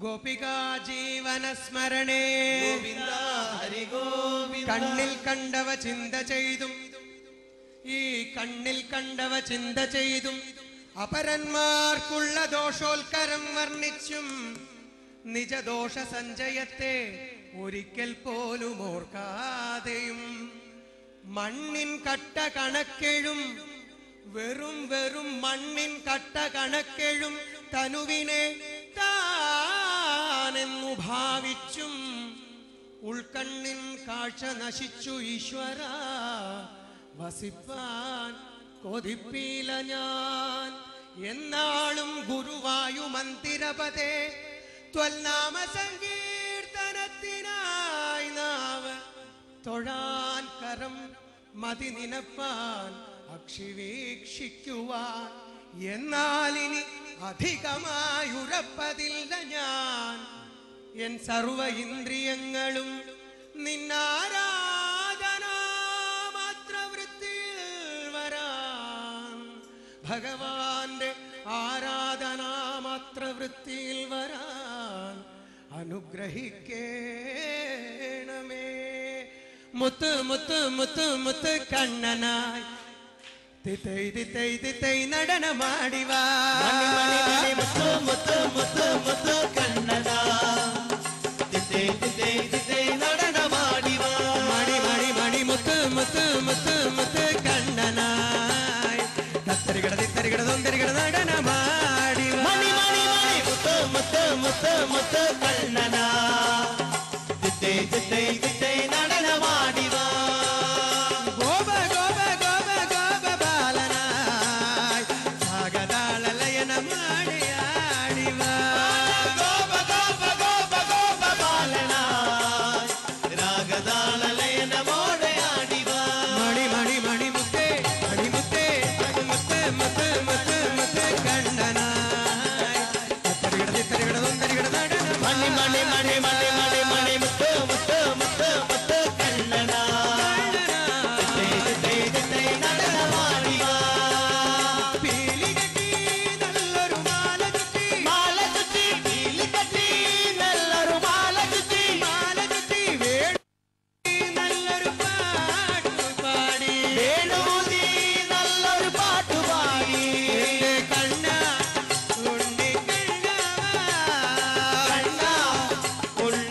ഗോപികാ ജീവന സ്മരണേ ഗോവിന്ദ ഹരി ഗോവിന്ദ. കണ്ണിൽ കണ്ടവ ചിന്ത ചെയ്തും ഈ കണ്ണിൽ കണ്ടവ ചിന്ത ചെയ്തും അപരന്മാർക്കുള്ള ദോഷോൽക്കരം വർണ്ണിച്ചും നിജദോഷ സഞ്ചയത്തെ ഒരിക്കൽ പോലും ഓർക്കാതെയും മണ്ണിൻ കട്ട കണക്കെഴും വെറും വെറും മണ്ണിൻ കട്ട കണക്കെഴും തനുവിനെ താനെന്നു ഭാവിച്ചും ഉൾക്കണ്ണിൻ കാഴ്ച നശിച്ചു ഈശ്വര വസിപ്പാൻ കൊതിപ്പീല ഞാൻ എന്നാളും ഗുരുവായു മന്ദിരപദേ ത്വൽനാമ സങ്കീർത്തനത്തിനായി നാവ് തൊഴാൻ കരം മതി നിനപ്പാൻ അക്ഷിവീക്ഷിക്കുവാൻ എന്നാലിനി അധികമായുറപ്പതില്ല ഞാൻ എൻ സർവ ഇന്ദ്രിയങ്ങളും നിന്നാരാധനാ മാത്ര വൃത്തിയിൽ വരാൻ ഭഗവാന്റെ ആരാധനാ മാത്ര വൃത്തിയിൽ വരാൻ അനുഗ്രഹിക്കേണമേ. മുത്ത് മുത്ത് മുത്ത് മുത്ത് കണ്ണനായി തിത്തൈ തിത്തൈ തിത്തൈ നടനമാടിവാ. മുത്ത് മുത്ത് മുത്ത് മുത്ത് കണ്ണനായി തിത്തൈ തിത്തൈ തിത്തൈ നടനമാടിവാ. മണി മണി മണി മുത്ത് മുത്ത് മുത്ത് മുത്ത് കണ്ണനായി തത്തരികട തിത്തരികട തൊന്തരികട നടനമാടിവാ. മണി മണി മണി മുത്ത് മുത്ത് മുത്ത് മുത്ത് കണ്ണനായി തിത്തൈ തിത്തൈ തിത്തൈ നടനമാടിവാ. ഗോപ ഗോപ ഗോപ ഗോപ ബാലനായി സാഗതാളലയനമാടിയാടിവാ. ഗോപ ഗോപ ഗോപ ഗോപ ബാലനായി രാഗതാളലയനമോടെ ആടിവാ. മണി മണി മണി മുത്തേ മണി മുത്തേ മുത്ത് മുത്ത് മുത്ത് മുത്ത് കണ്ണനായി തത്തരികട തിത്തരികട തൊന്തരികട നടനമാ. മണി മണി മണി മണി മണി മണി മുത്ത് മുത്ത് മുത്ത് മുത്ത് കണ്ണനായി തിത്തൈ തിത്തൈ തിത്തൈ നടനമാടിവാ. പീലി കെട്ടി നല്ലൊരു മാല ചുറ്റി മാല ചുറ്റി പീലി കെട്ടി നല്ലൊരു മാല ചുറ്റി മാല ചുറ്റി വേണി നല്ലൊരു പാട്ട് പാടി വേണൂതി നല്ലൊരു പാട്ടുപാടി. എന്റെ കണ്ണ ഉണ്ണി കണ്ണവാ. കണ്ണ ഉണ്ണി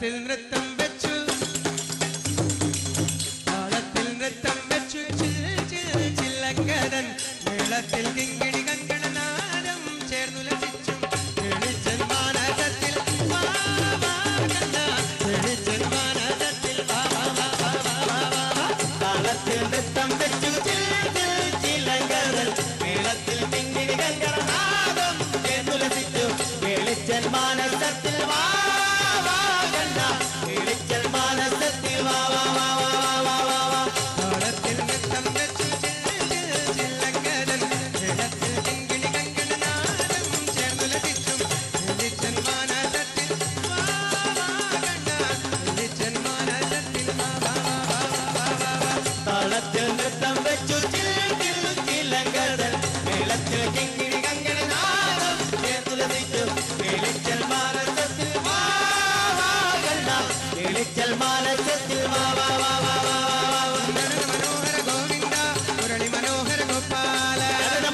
താളത്തിൽ നൃത്തം വെച്ചു താളത്തിൽ നൃത്തം വെച്ചു ചില്ലങ്കരൻ മേളത്തിൽ കിങ്ങിണി കങ്കണനാദം ചേർന്നു ലസിച്ചു വെളിച്ചൻ മാനസത്തിൽ വെളിച്ചൻ മാനസത്തിൽ താളത്തിൽ നൃത്തം വെച്ചു ചില്ലങ്കരൻ മേളത്തിൽ കിങ്ങിണി കങ്കണനാദം ചേർന്നു ലസിച്ചു വെളിച്ചൻ മാനസത്തിൽ വെളിച്ചൻ മാനസത്തിൽ താളത്തിൽ നൃത്തം വെച്ചു ചില്ലങ്കരൻ മേളത്തിൽ കിങ്ങിണി കങ്കണനാദം ചേർന്നു ലസിച്ചു വെളിച്ചൻ മാനസത്തിൽ വെളിച്ചൻ മാനസത്തിൽ താളത്തിൽ നൃത്തം വെച്ചു ചില്ലങ്കരൻ മേളത്തിൽ കിങ്ങിണി കങ്കണനാദം ചേർന്നു ലസിച്ചു വെളിച്ചൻ മാനസത്തിൽ വെളിച്ചൽ മാനസത്തിൽ മനോഹര ഗോവിന്ദ മുരളി മനോഹര ഗോപാല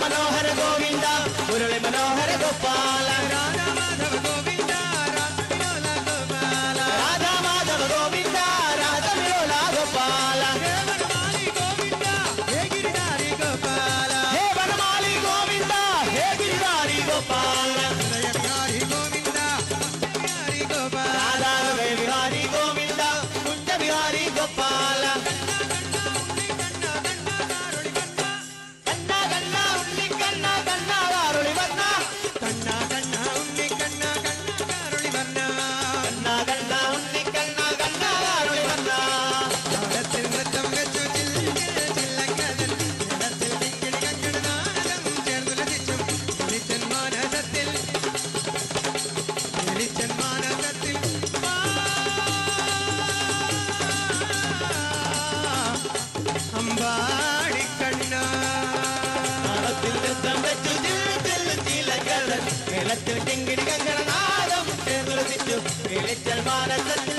മനോഹര ഗോവിന്ദ മുരളി മനോഹര ഗോപാല രാധാമാധവ ഗോവിന്ദ രാസവിലോല ഗോപാല രാധാമാധവ ഗോവിന്ദ രാധവിലോല ഗോപാല വനമാലി ഗോവിന്ദ ഹേ ഗിരിധാരി ഗോപാല ഹേ വനമാലി ഗോവിന്ദ ഹേ ഗിരിധാരി ഗോപാല ഹൃദയവിഹാരി ഗോവിന്ദ വിഹാരി ഗോപാല രാധാ വിഹാരി ഗോവിന്ദ കുഞ്ച വിഹാരി ഗോപാല കണ്ണ കണ്ണ ഉണ്ണി കണ്ണ കണ്ണ കാരുളി വന്ന കണ്ണ കണ്ണ ഉണ്ണി കണ്ണ കണ്ണ കാരുളി വർണ്ണ കണ്ണ കണ്ണ ഉണ്ണി കണ്ണ കണ്ണ കാരുളി വന്ന താളത്തിൽ നൃത്തം വെച്ചു ചില്ലങ്കരൻ മേളത്തിൽ കിങ്ങിണി കങ്കണനാദം ചേർന്നു ലസിച്ചു വെളിച്ചൻ മാനസത്തിൽ വെളിച്ചൻ മാനസത്തിൽ അമ്പാടി കണ്ണ താളത്തിൽ നൃത്തം വെച്ചു ചില്ലങ്കരൻ മേളത്തിൽ കിങ്ങിണി കങ്കണനാദം ചേർന്നു ലസിച്ചു വെളിച്ചൽ മാനസത്തിൽ